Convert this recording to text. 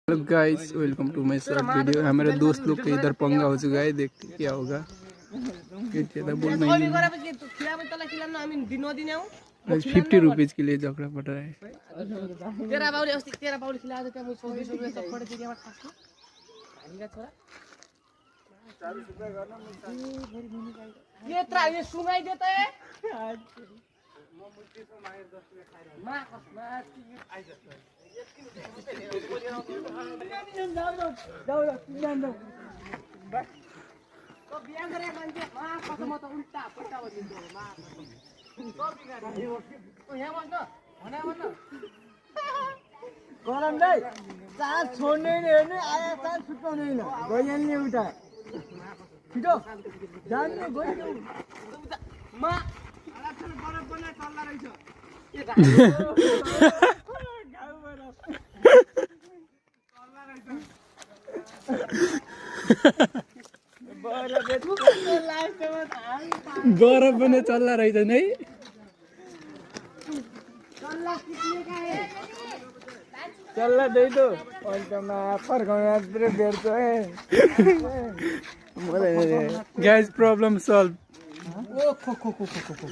Hello guys, welcome to my short video. हमारे दोस्त लोग के इधर पंगा हो चुका है, देखते क्या होगा। आज 50 रुपीज के लिए झगड़ा पड़ रहा है। ये सुनाई देता है। तो बिहान गरेको मान्छे कसम त उल्टा पल्टा भनिदिन्छ यहाँ बस्न भने भन्न गरम नै चार्ज छोड्ने नि हेर्ने आया चार्ज छुट्याउने होइन गइहाल्ने उता छिटो जान्ने गइहाल्नु मा बरफ बनाए चल्ला रहेछ बरफ पनि चल्ला रहेछ नै। चल्ला दे दो अंतमा फर्काउन बेर्छ है गाइस, प्रॉब्लम सॉल्व। ओ खो खो खो खो खो